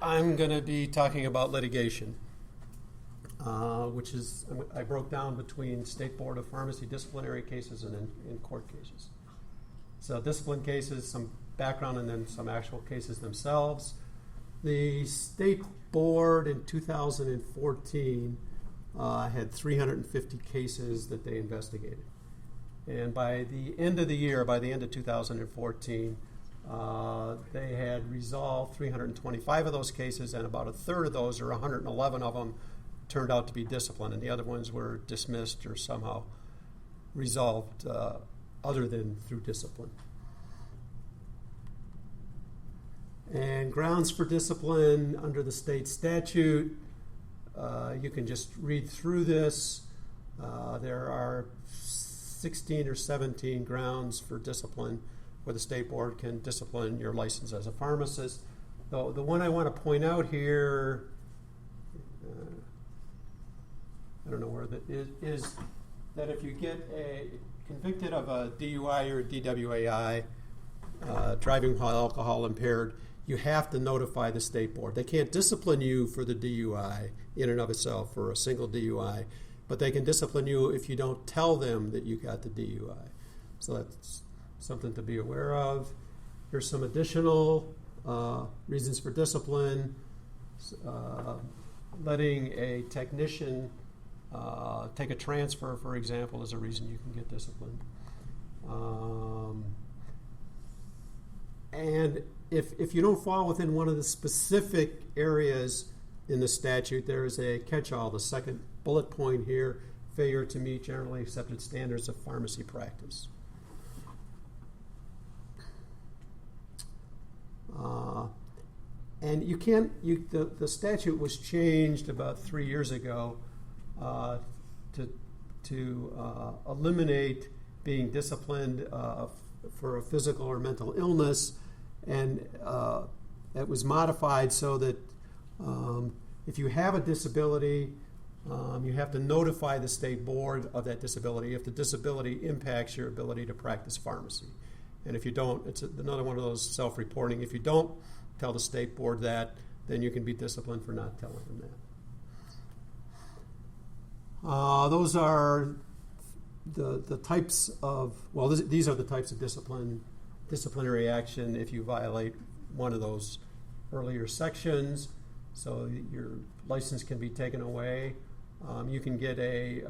I'm going to be talking about litigation, which is, I broke down between State Board of Pharmacy disciplinary cases and in court cases. So discipline cases, some background, and then some actual cases themselves. The State Board in 2014 had 350 cases that they investigated. And by the end of the year, by the end of 2014, they had resolved 325 of those cases, and about a third of those, or 111 of them, turned out to be disciplined, and the other ones were dismissed or somehow resolved other than through discipline. And grounds for discipline under the state statute, you can just read through this. There are 16 or 17 grounds for discipline where the state board can discipline your license as a pharmacist. The one I want to point out here, I don't know where that is that if you get convicted of a DUI or a DWAI, driving while alcohol impaired, you have to notify the state board. They can't discipline you for the DUI in and of itself, for a single DUI, but they can discipline you if you don't tell them that you got the DUI. So that's something to be aware of. Here's some additional reasons for discipline. Letting a technician take a transfer, for example, is a reason you can get disciplined. And if you don't fall within one of the specific areas in the statute, there is a catch-all, the second bullet point here, failure to meet generally accepted standards of pharmacy practice. And you can't, the statute was changed about 3 years ago to eliminate being disciplined for a physical or mental illness, and it was modified so that if you have a disability, you have to notify the state board of that disability if the disability impacts your ability to practice pharmacy. And if you don't, it's another one of those self-reporting. If you don't tell the state board that, then you can be disciplined for not telling them that. Those are the types of, well, these are the types of disciplinary action if you violate one of those earlier sections. So your license can be taken away. You can get a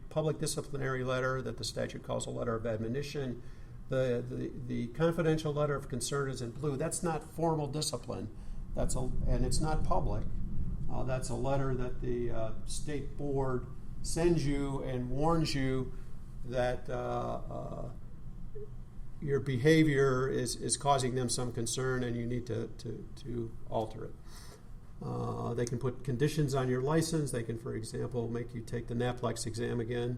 public disciplinary letter that the statute calls a letter of admonition. The confidential letter of concern is in blue. That's not formal discipline. And it's not public. That's a letter that the state board sends you and warns you that your behavior is causing them some concern and you need to alter it. They can put conditions on your license. They can, for example, make you take the NAPLEX exam again.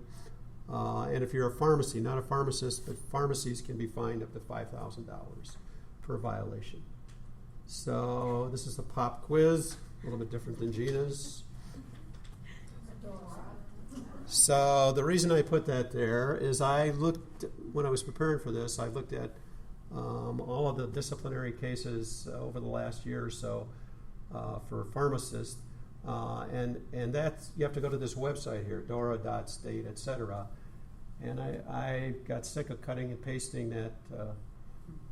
And if you're a pharmacy, not a pharmacist, but pharmacies can be fined up to $5,000 per violation. So this is a pop quiz, a little bit different than Gina's. So the reason I put that there is when I was preparing for this, I looked at all of the disciplinary cases over the last year or so for pharmacists. And that's, you have to go to this website here, dora.state, etc. And I got sick of cutting and pasting that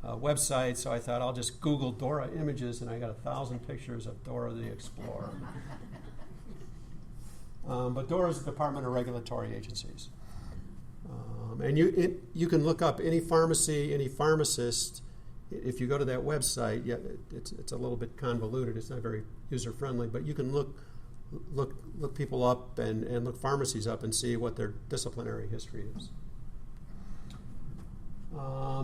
website, so I thought I'll just Google Dora images, and I got 1,000 pictures of Dora the Explorer. But Dora is the Department of Regulatory Agencies. And you can look up any pharmacy, any pharmacist. If you go to that website, yeah, it's a little bit convoluted. It's not very user-friendly, but you can look people up and look pharmacies up and see what their disciplinary history is.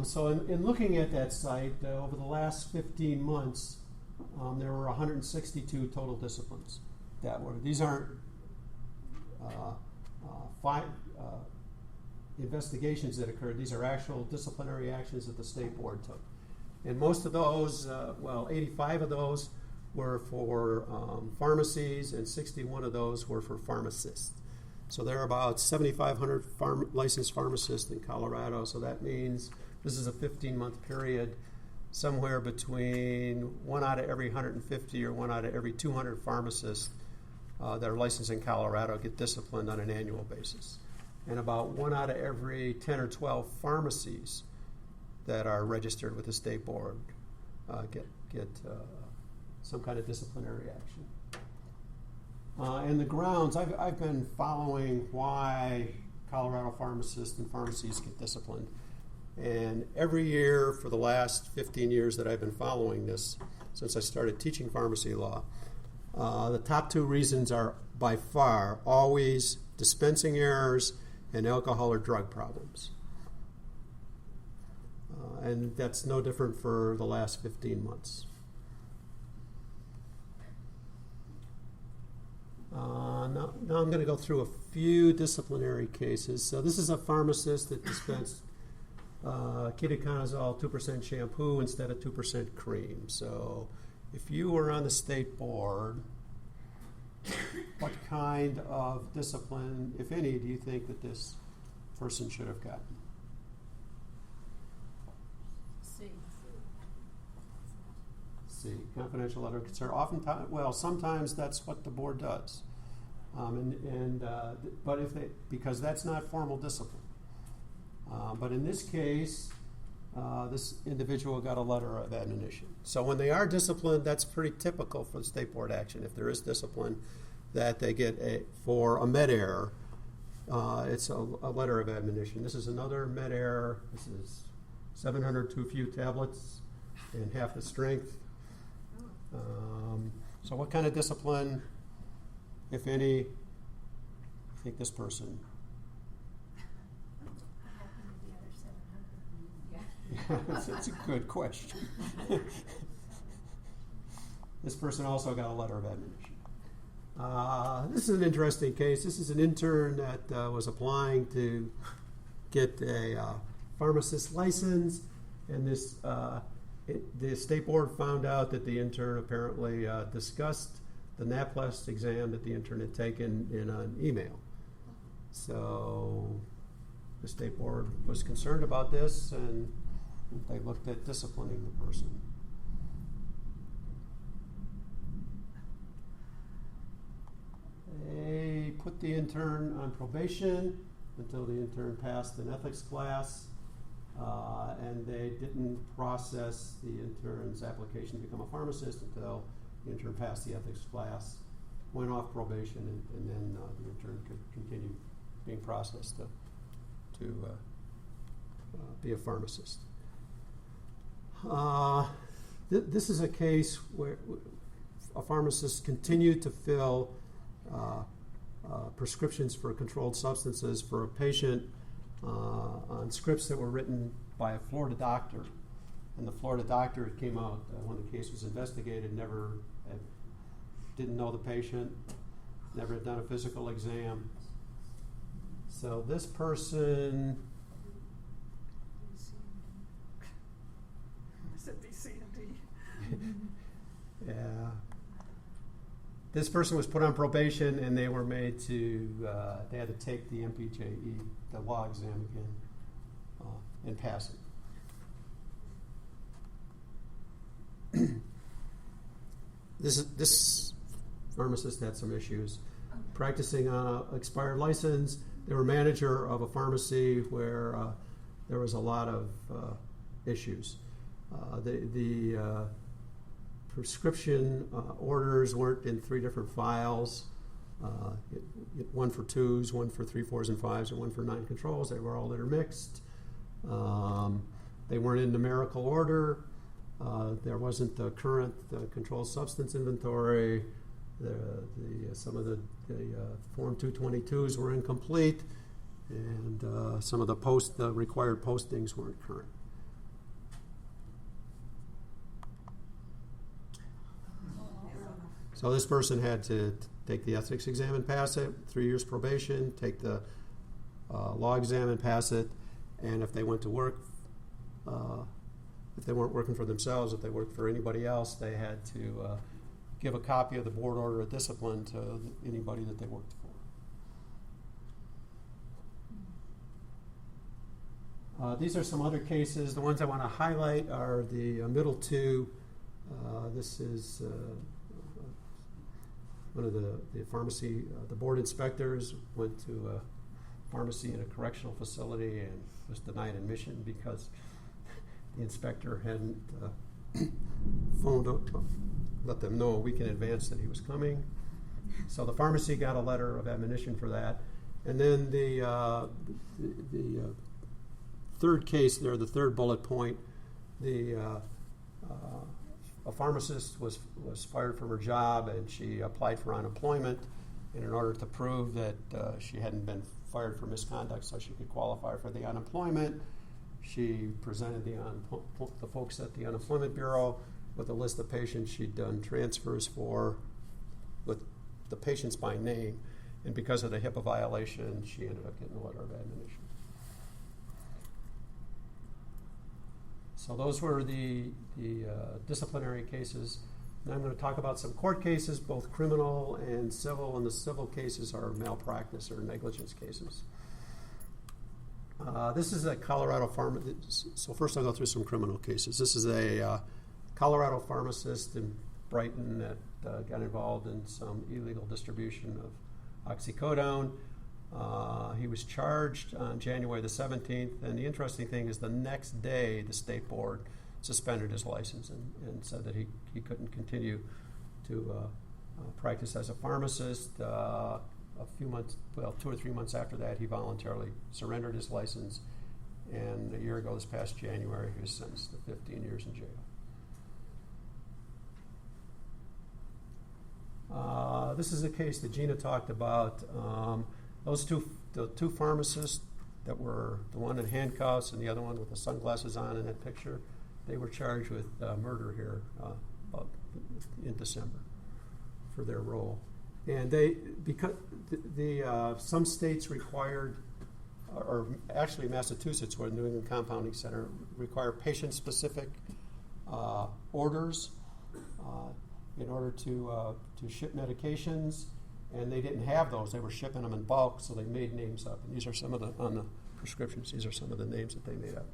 So in looking at that site, over the last 15 months, there were 162 total disciplines. These aren't investigations that occurred. These are actual disciplinary actions that the state board took. And most of those, 85 of those were for pharmacies, and 61 of those were for pharmacists. So there are about 7,500 licensed pharmacists in Colorado, so that means this is a 15-month period. somewhere between 1 out of every 150 or 1 out of every 200 pharmacists that are licensed in Colorado get disciplined on an annual basis. And about 1 out of every 10 or 12 pharmacies that are registered with the state board get some kind of disciplinary action. And the grounds, I've been following why Colorado pharmacists and pharmacies get disciplined. And every year for the last 15 years that I've been following this, since I started teaching pharmacy law, the top two reasons are by far always dispensing errors and alcohol or drug problems. And that's no different for the last 15 months. Now I'm going to go through a few disciplinary cases. So this is a pharmacist that dispensed ketoconazole 2% shampoo instead of 2% cream. So if you were on the state board, what kind of discipline, if any, do you think that this person should have gotten? C, confidential letter of concern. Oftentimes, well, sometimes that's what the board does, but because that's not formal discipline. But in this case, this individual got a letter of admonition. So when they are disciplined, that's pretty typical for the state board action. If there is discipline, that they get for a med error, it's a letter of admonition. This is another med error. This is 700 too few tablets and half the strength. So what kind of discipline, if any, you think this person? That's a good question. This person also got a letter of admonition. This is an interesting case. This is an intern that was applying to get a pharmacist license, and the state board found out that the intern apparently discussed the NAPLAST exam that the intern had taken in an email. So the state board was concerned about this, and they looked at disciplining the person. They put the intern on probation until the intern passed an ethics class, and they didn't process the intern's application to become a pharmacist until the intern passed the ethics class, went off probation, and then the intern could continue being processed to be a pharmacist. This is a case where a pharmacist continued to fill prescriptions for controlled substances for a patient on scripts that were written by a Florida doctor. And the Florida doctor, it came out when the case was investigated, didn't know the patient, never had done a physical exam. So this person... Yeah. This person was put on probation, and they were made to, they had to take the MPJE, the law exam again, and pass it. This pharmacist had some issues. Practicing on an expired license, they were manager of a pharmacy where there was a lot of issues. The prescription orders weren't in 3 different files, one for 2s, one for 3, 4s, and 5s, and one for 9 controls. They were all intermixed. They weren't in numerical order. There wasn't the current controlled substance inventory. Some of the Form 222s were incomplete, and some of the required postings weren't current. So this person had to take the ethics exam and pass it, 3 years probation, take the law exam and pass it, and if they went to work, if they weren't working for themselves, if they worked for anybody else, they had to give a copy of the board order of discipline to anybody that they worked These are some other cases. The ones I want to highlight are the middle two. This is one of the pharmacy, the board inspectors went to a pharmacy in a correctional facility and was denied admission because the inspector hadn't phoned up, let them know a week in advance that he was coming. So the pharmacy got a letter of admonition for that. And then the third case there, the third bullet point, a pharmacist was fired from her job and she applied for unemployment. And in order to prove that she hadn't been fired for misconduct so she could qualify for the unemployment, she presented the folks at the Unemployment Bureau with a list of patients she'd done transfers for with the patients by name. And because of the HIPAA violation, she ended up getting a letter of admonition. So those were the disciplinary cases. Now I'm going to talk about some court cases, both criminal and civil, and the civil cases are malpractice or negligence cases. This is a Colorado pharmacist. So first I'll go through some criminal cases. This is a Colorado pharmacist in Brighton that got involved in some illegal distribution of oxycodone. He was charged on January the 17th, and the interesting thing is the next day the state board suspended his license and said that he couldn't continue to practice as a pharmacist. A few months, 2 or 3 months after that, he voluntarily surrendered his license, and a year ago this past January he was sentenced to 15 years in jail. This is a case that Gina talked about. The two pharmacists that were, the one in handcuffs and the other one with the sunglasses on in that picture, they were charged with murder here in December for their role. And because some states required, or actually Massachusetts, where the New England Compounding Center, require patient-specific orders in order to ship medications, and they didn't have those. They were shipping them in bulk, so they made names up. And these are some of the, on the prescriptions, these are some of the names that they made up.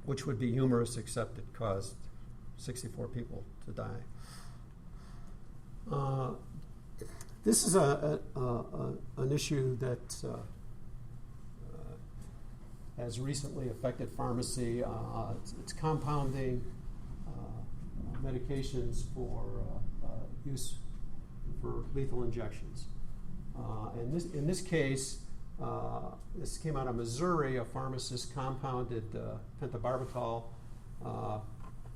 Which would be humorous, except it caused 64 people to die. This is an issue that has recently affected pharmacy. It's compounding medications for use for lethal injections. And in this case, this came out of Missouri. A pharmacist compounded pentobarbital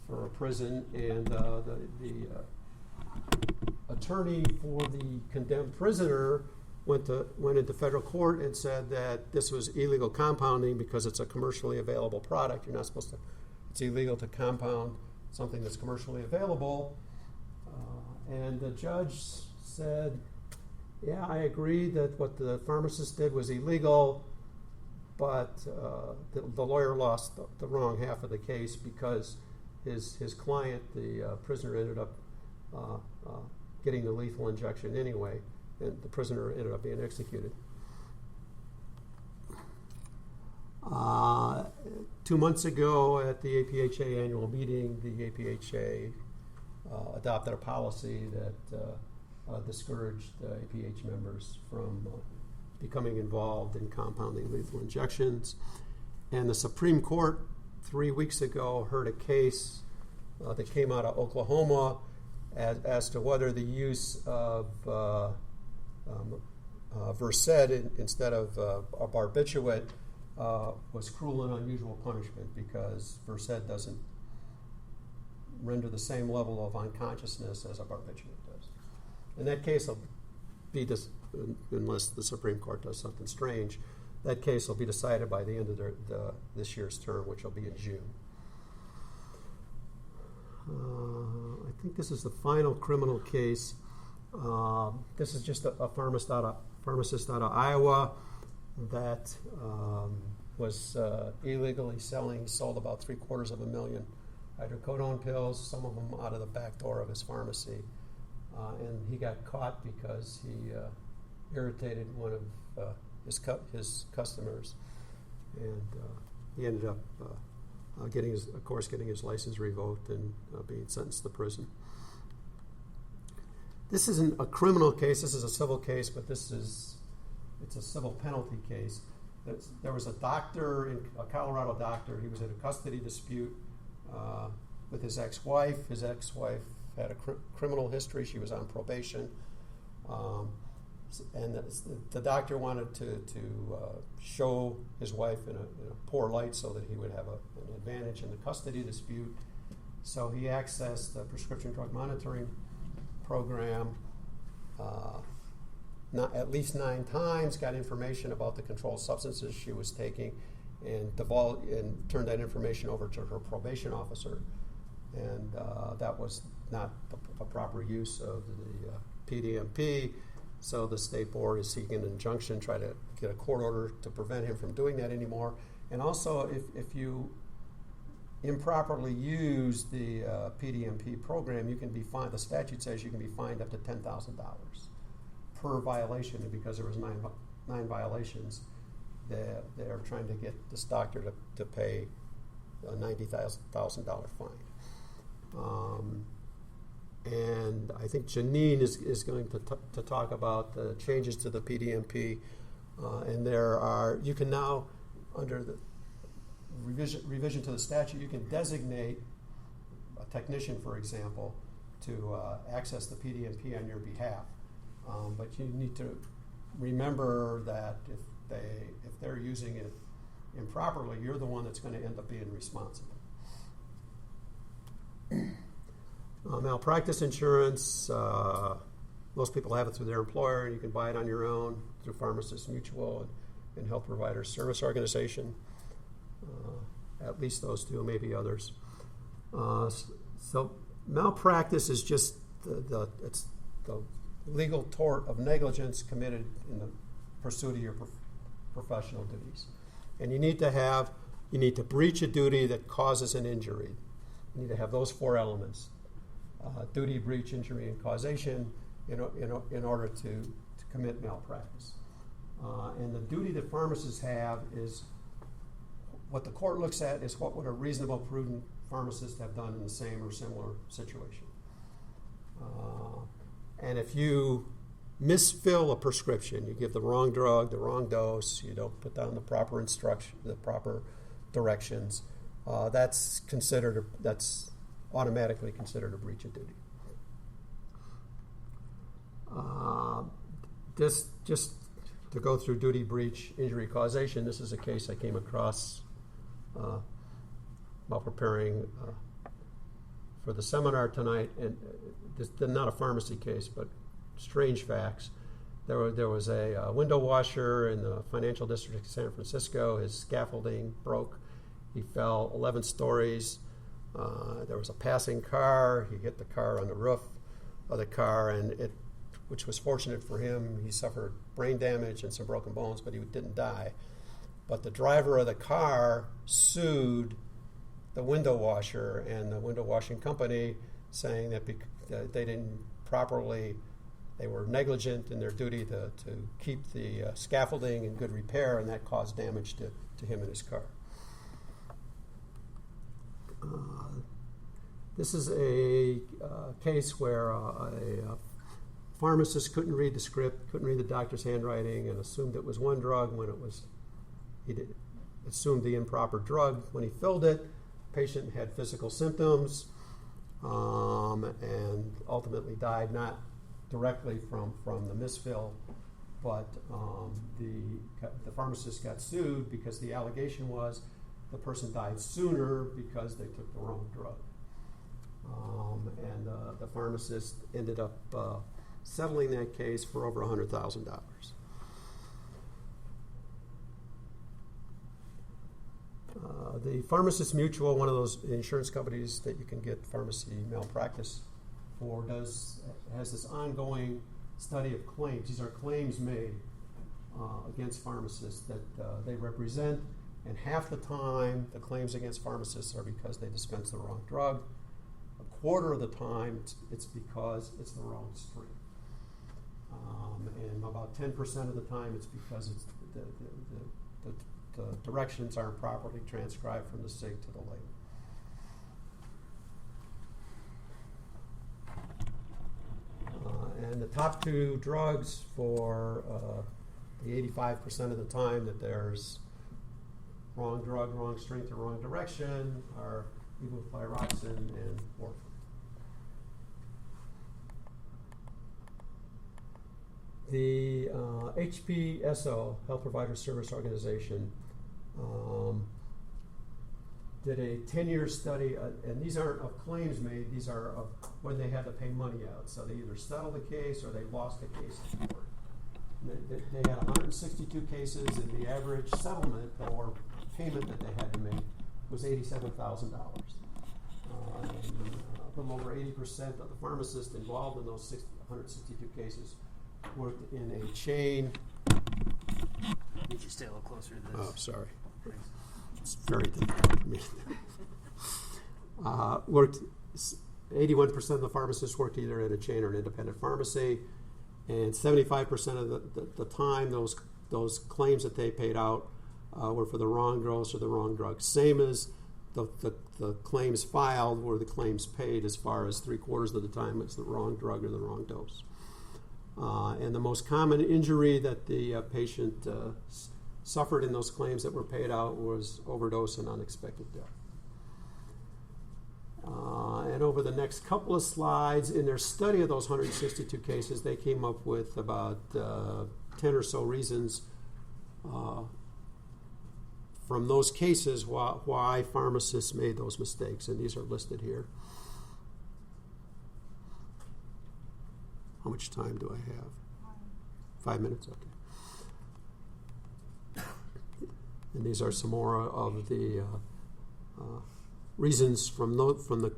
for a prison, and the attorney for the condemned prisoner went into federal court and said that this was illegal compounding because it's a commercially available product. You're not supposed to. It's illegal to compound something that's commercially available. And the judge said, yeah, I agree that what the pharmacist did was illegal, but the lawyer lost the wrong half of the case because his client, the prisoner, ended up getting the lethal injection anyway, and the prisoner ended up being executed. 2 months ago at the APHA annual meeting, the APHA adopted a policy that discouraged APH members from becoming involved in compounding lethal injections. And the Supreme Court 3 weeks ago heard a case that came out of Oklahoma as to whether the use of Versed instead of a barbiturate was cruel and unusual punishment, because Versed doesn't render the same level of unconsciousness as a barbiturate does. And that case will be, unless the Supreme Court does something strange, that case will be decided by the end of this year's term, which will be in June. I think this is the final criminal case. This is just a pharmacist out of Iowa that was illegally sold about 750,000 hydrocodone pills, some of them out of the back door of his pharmacy. And he got caught because he irritated one of his customers, and he ended up getting his license revoked and being sentenced to prison. This isn't a criminal case. This is a civil case, but it's a civil penalty case. There was a doctor, a Colorado doctor. He was in a custody dispute with his ex-wife. His ex-wife had a criminal history. She was on probation. And the doctor wanted to show his wife in a poor light so that he would have an advantage in the custody dispute. So he accessed the prescription drug monitoring program at least 9 times, got information about the controlled substances she was taking, and turned that information over to her probation officer. And that was not a proper use of the PDMP. So the state board is seeking an injunction, try to get a court order to prevent him from doing that anymore. And also, if you improperly use the PDMP program, you can be fined. The statute says you can be fined up to $10,000 per violation. And because there was nine violations, they're trying to get this doctor to pay a $90,000 fine. And I think Janine is going to talk about the changes to the PDMP. And you can now, under the revision to the statute, you can designate a technician, for example, to access the PDMP on your behalf. But you need to remember that if they're using it improperly, you're the one that's going to end up being responsible. Malpractice insurance, most people have it through their employer. You can buy it on your own through Pharmacists Mutual and Health Providers Service Organization. At least those two, maybe others. So malpractice is just it's the legal tort of negligence committed in the pursuit of your professional duties. And you need to breach a duty that causes an injury. You need to have those 4 elements. Duty, breach, injury, and causation in order to commit malpractice. And the duty that pharmacists have is, what the court looks at is what would a reasonable, prudent pharmacist have done in the same or similar situation. And if you misfill a prescription, you give the wrong drug, the wrong dose, you don't put down the proper instruction, the proper directions, that's automatically considered a breach of duty. Just to go through duty, breach, injury, causation, this is a case I came across while preparing for the seminar tonight, and this is not a pharmacy case, but strange facts. There was a window washer in the financial district of San Francisco. His scaffolding broke. He fell 11 stories. There was a passing car. He hit the car on the roof of the car, which was fortunate for him. He suffered brain damage and some broken bones, but he didn't die. But the driver of the car sued the window washer and the window washing company, saying that they were negligent in their duty to keep the scaffolding in good repair, and that caused damage to him and his car. This is a case where a pharmacist couldn't read the script, couldn't read the doctor's handwriting, and assumed it was one drug when he assumed the improper drug. When he filled it, the patient had physical symptoms and ultimately died, not directly from the misfill, but the pharmacist got sued because the allegation was the person died sooner because they took the wrong drug. And the pharmacist ended up settling that case for over $100,000. The Pharmacists Mutual, one of those insurance companies that you can get pharmacy malpractice for, has this ongoing study of claims. These are claims made against pharmacists that they represent, and half the time the claims against pharmacists are because they dispense the wrong drug. A quarter of the time it's because it's the wrong strain. And about 10% of the time it's because the directions aren't properly transcribed from the SIG to the label. And the top two drugs for the 85% of the time that there's wrong drug, wrong strength, or wrong direction are levothyroxine and warfarin. The HPSO, Health Provider Service Organization, did a 10-year study, and these aren't of claims made, these are of when they had to pay money out. So they either settled the case or they lost the case in court. They had 162 cases, and the average settlement or payment that they had to make was $87,000. A little over 80% of the pharmacists involved in those 162 cases worked in a chain. Need you stay a little closer to this. Oh, sorry. Thanks. It's very difficult for me. Worked 81% of the pharmacists worked either at a chain or an independent pharmacy, and 75% of the time those claims that they paid out were for the wrong dose or the wrong drug. Same as the claims filed were the claims paid, as far as 3/4 of the time it's the wrong drug or the wrong dose. And the most common injury that the patient suffered in those claims that were paid out was overdose and unexpected death. And over the next couple of slides, in their study of those 162 cases, they came up with about 10 or so reasons from those cases why pharmacists made those mistakes, and these are listed here. How much time do I have? 5 minutes? Okay. And these are some more of the reasons from the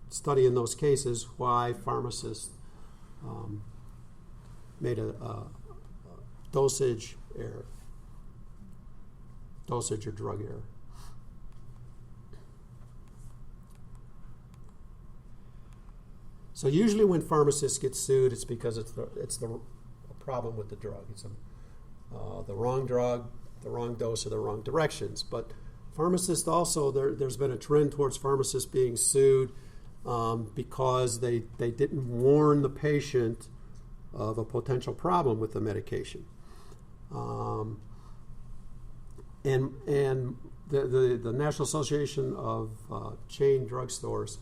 study in those cases why pharmacists made a dosage error, dosage or drug error. So usually when pharmacists get sued, it's because it's the problem with the drug. It's the wrong drug, the wrong dose, or the wrong directions. But pharmacists also, there's been a trend towards pharmacists being sued because they didn't warn the patient of a potential problem with the medication. And the National Association of Chain Drugstores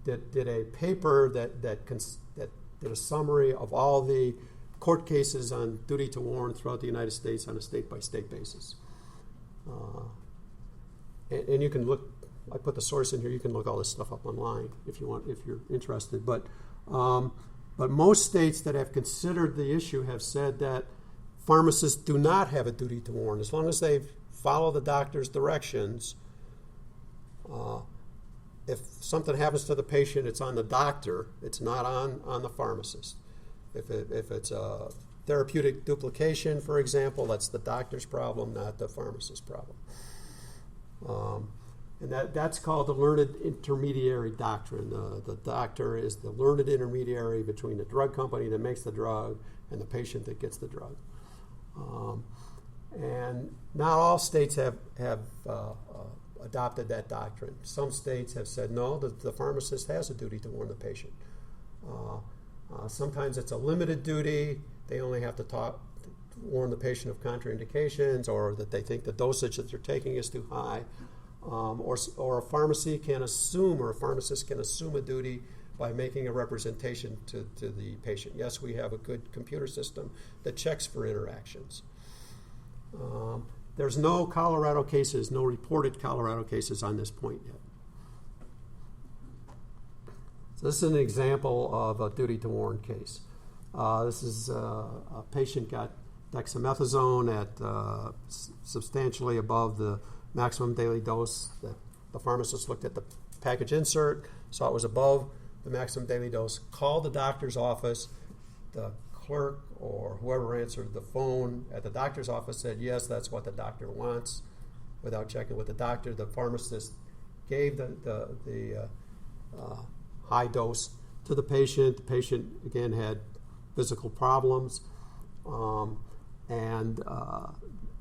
did a paper that did a summary of all the court cases on duty to warn throughout the United States on a state-by-state basis. And you can look, I put the source in here, you can look all this stuff up online if you want, if you're interested. But most states that have considered the issue have said that pharmacists do not have a duty to warn. As long as they follow the doctor's directions, if something happens to the patient, it's on the doctor, it's not on the pharmacist. If it's a therapeutic duplication, for example, that's the doctor's problem, not the pharmacist's problem. And that's called the learned intermediary doctrine. The doctor is the learned intermediary between the drug company that makes the drug and the patient that gets the drug. And not all states have adopted that doctrine. Some states have said, no, the pharmacist has a duty to warn the patient. Sometimes it's a limited duty. They only have to warn the patient of contraindications, or that they think the dosage that they're taking is too high. Or a pharmacy can assume, or a pharmacist can assume a duty by making a representation to the patient. Yes, we have a good computer system that checks for interactions. There's no Colorado cases, no reported Colorado cases on this point yet. So this is an example of a duty to warn case. This is a patient got dexamethasone at substantially above the maximum daily dose. That the pharmacist looked at the package insert, saw it was above the maximum daily dose, called the doctor's office. The clerk or whoever answered the phone at the doctor's office said, yes, that's what the doctor wants. Without checking with the doctor, the pharmacist gave the high dose to the patient. The patient, again, had physical problems. And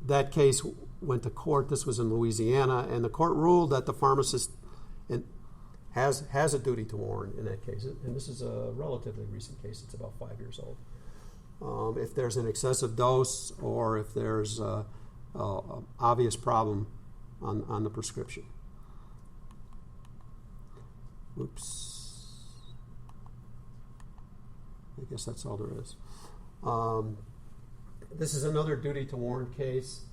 that case went to court. This was in Louisiana, and the court ruled that the pharmacist has a duty to warn in that case. And this is a relatively recent case. It's about 5 years old. If there's an excessive dose or if there's an obvious problem on the prescription. Oops. I guess that's all there is. This is another duty to warn case.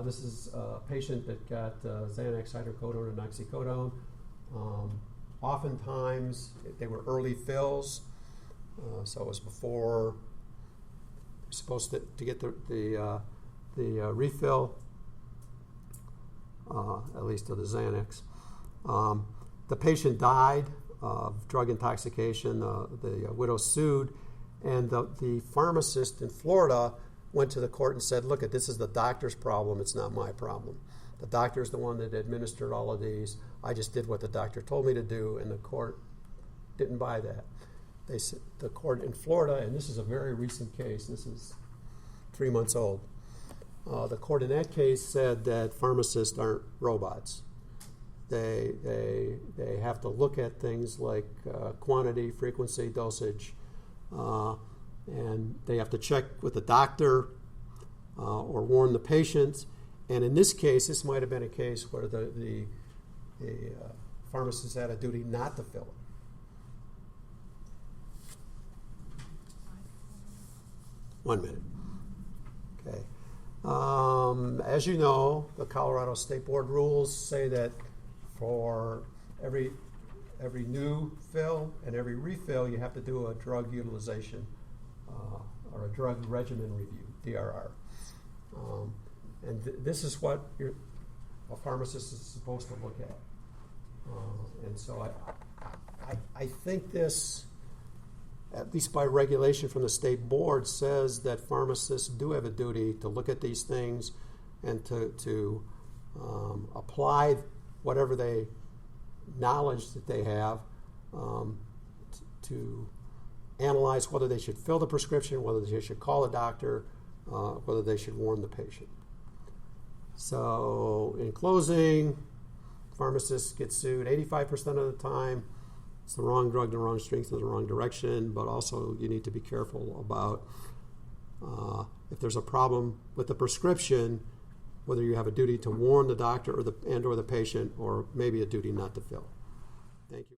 This is a patient that got Xanax, hydrocodone, and oxycodone. Oftentimes, they were early fills, so it was before you're supposed to get the refill, at least of the Xanax. The patient died of drug intoxication. The widow sued, and the pharmacist in Florida went to the court and said, look, this is the doctor's problem, it's not my problem. The doctor's the one that administered all of these. I just did what the doctor told me to do, and the court didn't buy that. They said, the court in Florida, and this is a very recent case, this is 3 months old, the court in that case said that pharmacists aren't robots. They have to look at things like quantity, frequency, dosage, and they have to check with the doctor or warn the patient. And in this case, this might have been a case where the pharmacist had a duty not to fill it. One minute. Okay. As you know, the Colorado State Board rules say that for every new fill and every refill, you have to do a drug utilization or a drug regimen review, DRR. And this is what a pharmacist is supposed to look at. And so I think this, at least by regulation from the state board, says that pharmacists do have a duty to look at these things and to apply whatever knowledge that they have to analyze whether they should fill the prescription, whether they should call a doctor, whether they should warn the patient. So in closing, pharmacists get sued 85% of the time. It's the wrong drug, the wrong strength, in the wrong direction, but also you need to be careful about if there's a problem with the prescription, whether you have a duty to warn the doctor or the patient, or maybe a duty not to fill. Thank you.